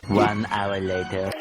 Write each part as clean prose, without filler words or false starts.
1 hour later.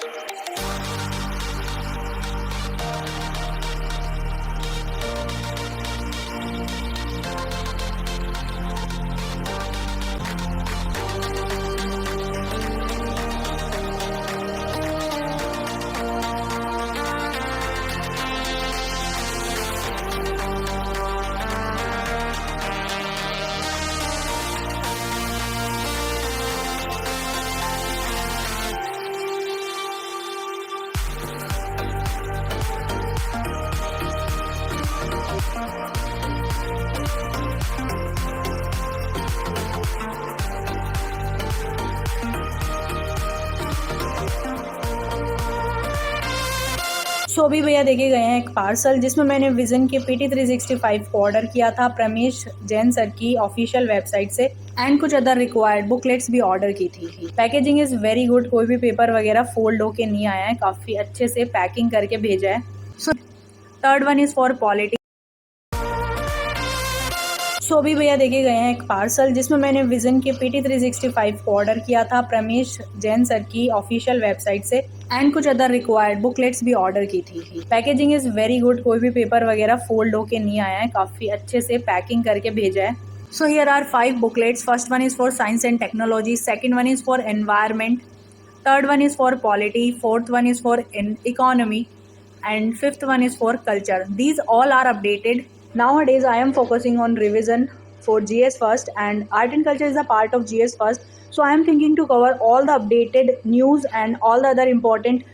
सो अभी भैया देखे गए हैं एक पार्सल जिसमें मैंने विजन के PT 365 को ऑर्डर किया था प्रमेश जैन सर की ऑफिशियल वेबसाइट से एंड कुछ अदर रिक्वायर्ड बुकलेट्स भी ऑर्डर की थी। पैकेजिंग इज वेरी गुड, कोई भी पेपर वगैरह फोल्ड होके नहीं आया है, काफी अच्छे से पैकिंग करके भेजा है। So third one is for polity. So अभी भैया देखे गए हैं एक पार्सल जिसमें मैंने विजन के PT 365 को ऑर्डर किया था प्रमेश जैन सर की ऑफिशियल वेबसाइट से एंड कुछ अदर रिक्वायर्ड बुकलेट्स भी ऑर्डर की थी। पैकेजिंग इज वेरी गुड, कोई भी पेपर वगैरह फोल्ड होके नहीं आया है, काफी अच्छे से पैकिंग करके भेजा है। So here are 5 booklets. First one is for science and technology, second one is for environment, third one is for polity, fourth one is for economy, and fifth one is for culture. These all are updated. Nowadays I am focusing on revision for GS first, and art and culture is a part of GS first. So I am thinking to cover all the updated news and all the other important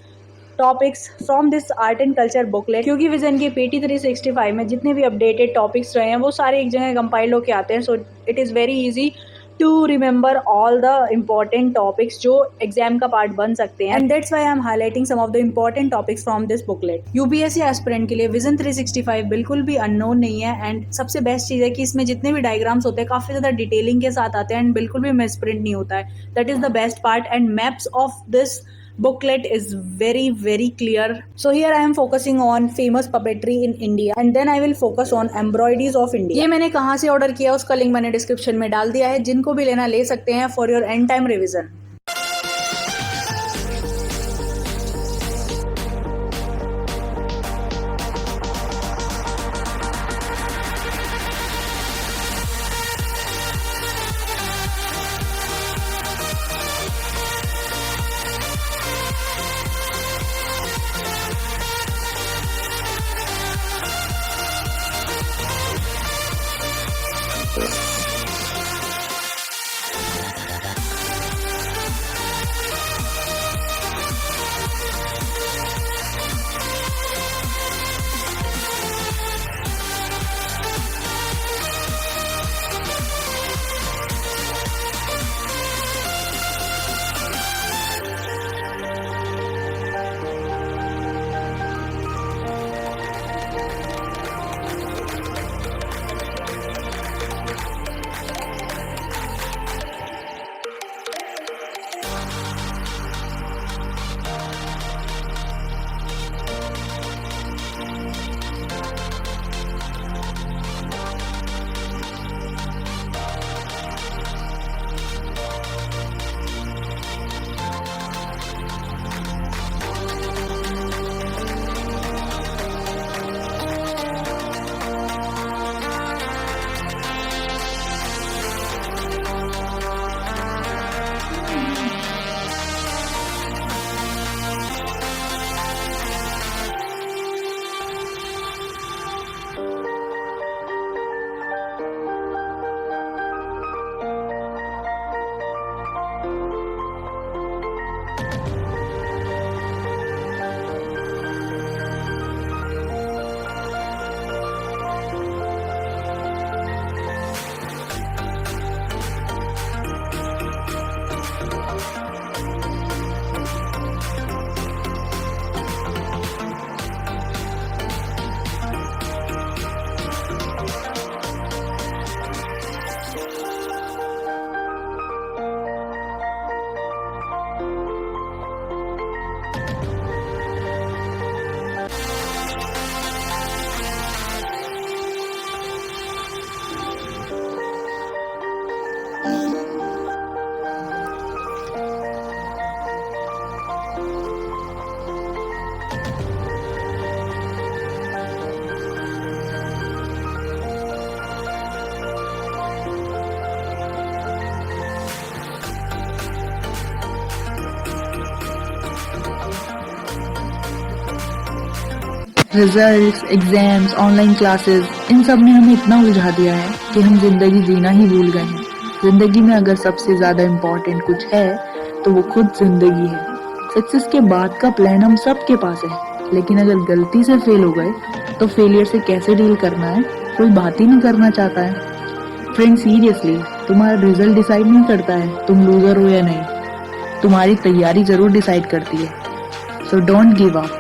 topics from this art and culture booklet, क्योंकि vision के PT 365 में जितने भी updated topics रहे हैं वो सारे एक जगह कंपाइल होके आते हैं. So it is very easy to remember all the important topics जो एग्जाम का पार्ट बन सकते हैं. And that's why I am highlighting some of the important topics from this booklet. UPSC aspirant के लिए विजन 365 बिल्कुल भी अननोन नहीं है. एंड सबसे बेस्ट चीज़ है कि इसमें जितने भी डायग्राम्स होते हैं काफ़ी ज़्यादा डिटेलिंग के साथ आते हैं एंड बिल्कुल भी मिस प्रिंट नहीं होता है. That is the best part. And maps of this booklet is very clear. So here I am focusing on famous puppetry in India and then I will focus on embroideries of India. ये मैंने कहाँ से order किया उसका link मैंने description में डाल दिया है, जिनको भी लेना ले सकते हैं for your end time revision. Results, exams, online classes, इन सब ने हमें इतना उलझा दिया है कि हम जिंदगी जीना ही भूल गए हैं। जिंदगी में अगर सबसे ज्यादा इम्पोर्टेंट कुछ है तो वो खुद जिंदगी है। सक्सेस के बाद का प्लान हम सबके पास है, लेकिन अगर गलती से फेल हो गए तो फेलियर से कैसे डील करना है कोई बात ही नहीं करना चाहता है। फ्रेंड, सीरियसली तुम्हारा रिजल्ट डिसाइड नहीं करता है तुम लूजर हो या नहीं, तुम्हारी तैयारी जरूर डिसाइड करती है। So don't give up.